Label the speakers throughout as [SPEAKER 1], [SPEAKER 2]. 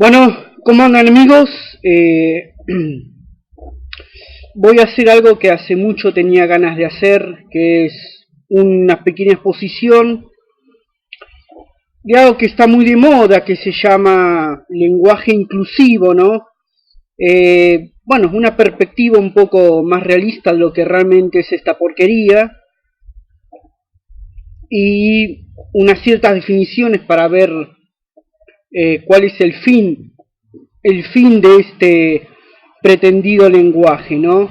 [SPEAKER 1] Bueno, ¿cómo andan amigos? Voy a hacer algo que hace mucho tenía ganas de hacer, que es una pequeña exposición de algo que está muy de moda, que se llama lenguaje inclusivo, ¿no? Bueno, una perspectiva un poco más realista de lo que realmente es esta porquería y unas ciertas definiciones para ver cuál es el fin de este pretendido lenguaje, ¿no?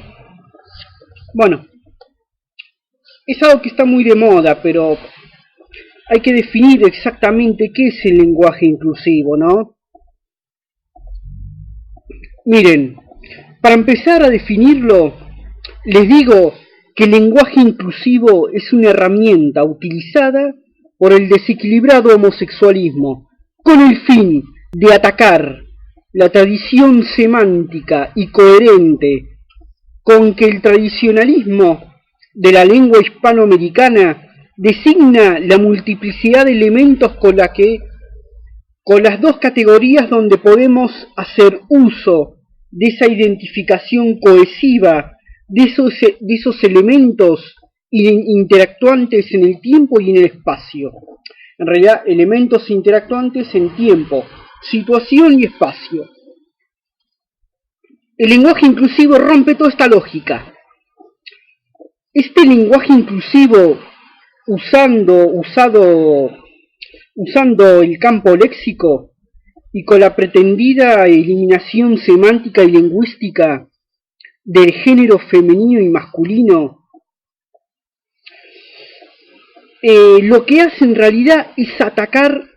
[SPEAKER 1] Bueno, es algo que está muy de moda, pero hay que definir exactamente qué es el lenguaje inclusivo, ¿no? Miren, para empezar a definirlo, les digo que el lenguaje inclusivo es una herramienta utilizada por el desequilibrado homosexualismo con el fin de atacar la tradición semántica y coherente con que el tradicionalismo de la lengua hispanoamericana designa la multiplicidad de elementos con las dos categorías donde podemos hacer uso de esa identificación cohesiva de esos elementos interactuantes en el tiempo y en el espacio. En realidad, elementos interactuantes en tiempo, situación y espacio. El lenguaje inclusivo rompe toda esta lógica. Este lenguaje inclusivo, usando el campo léxico y con la pretendida eliminación semántica y lingüística del género femenino y masculino, lo que hace en realidad es atacar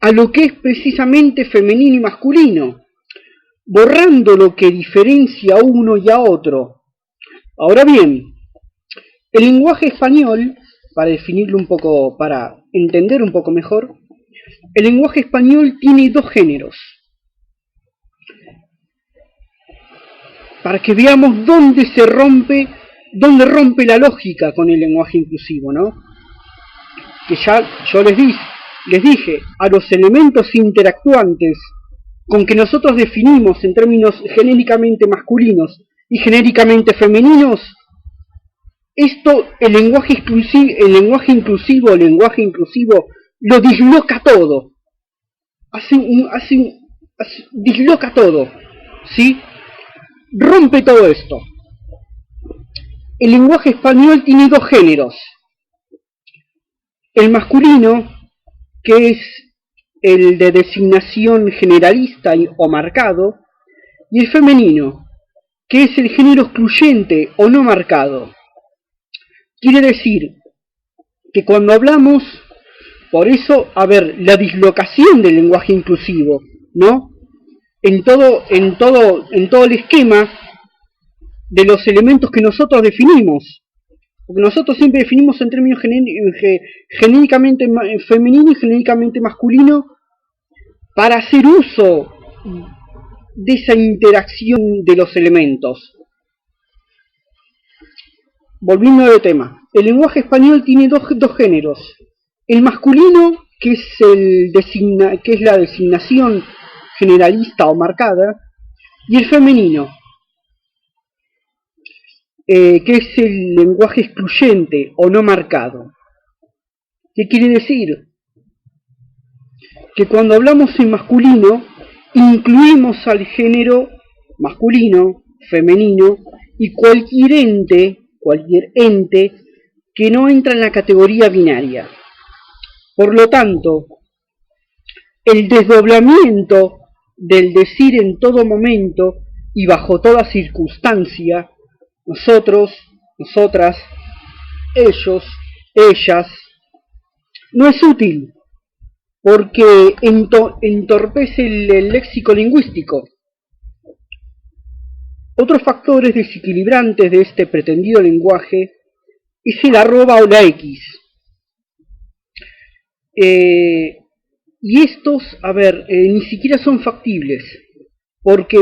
[SPEAKER 1] a lo que es precisamente femenino y masculino, borrando lo que diferencia a uno y a otro. Ahora bien, el lenguaje español, para definirlo un poco, para entender un poco mejor, el lenguaje español tiene dos géneros. Para que veamos dónde rompe la lógica con el lenguaje inclusivo, ¿no? Que ya yo les dije, a los elementos interactuantes con que nosotros definimos en términos genéricamente masculinos y genéricamente femeninos, el lenguaje inclusivo lo disloca todo. Disloca todo, ¿sí? Rompe todo esto. El lenguaje español tiene dos géneros. El masculino, que es el de designación generalista o marcado, y el femenino, que es el género excluyente o no marcado. Quiere decir que cuando hablamos, por eso, la dislocación del lenguaje inclusivo, ¿no? En todo el esquema de los elementos que nosotros definimos. Porque nosotros siempre definimos en términos genéricamente femenino y genéricamente masculino para hacer uso de esa interacción de los elementos. Volviendo al tema, el lenguaje español tiene dos géneros. El masculino, que es la designación generalista o marcada, y el femenino, que es el lenguaje excluyente o no marcado. ¿Qué quiere decir? Que cuando hablamos en masculino, incluimos al género masculino, femenino y cualquier ente que no entra en la categoría binaria. Por lo tanto, el desdoblamiento del decir en todo momento y bajo toda circunstancia, nosotros, nosotras, ellos, ellas, no es útil, porque entorpece el léxico lingüístico. Otros factores desequilibrantes de este pretendido lenguaje es el arroba o la X. Y estos, ni siquiera son factibles, porque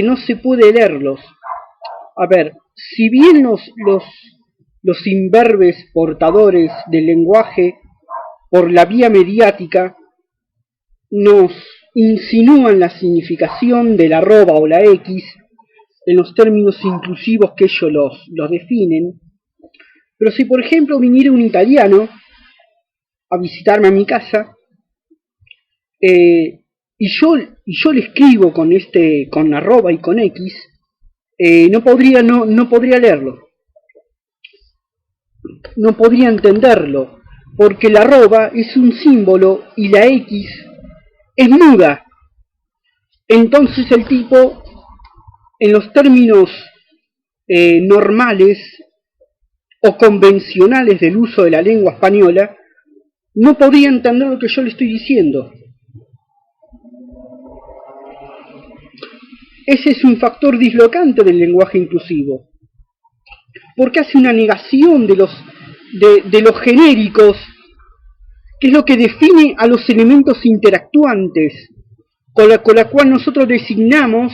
[SPEAKER 1] no se puede leerlos. Si bien los imberbes portadores del lenguaje por la vía mediática nos insinúan la significación del arroba o la X en los términos inclusivos que ellos los definen. Pero si por ejemplo viniera un italiano a visitarme a mi casa, y yo le escribo con arroba y con X, no podría leerlo, no podría entenderlo, porque la arroba es un símbolo y la X es muda. Entonces el tipo, en los términos normales o convencionales del uso de la lengua española, no podría entender lo que yo le estoy diciendo. Ese es un factor dislocante del lenguaje inclusivo, porque hace una negación de los genéricos, que es lo que define a los elementos interactuantes, con la cual nosotros designamos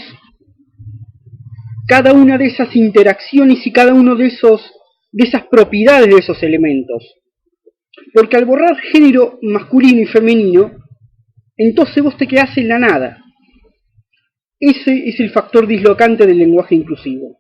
[SPEAKER 1] cada una de esas interacciones y cada uno de esas propiedades de esos elementos. Porque al borrar género masculino y femenino, entonces vos te quedás en la nada. Ese es el factor dislocante del lenguaje inclusivo.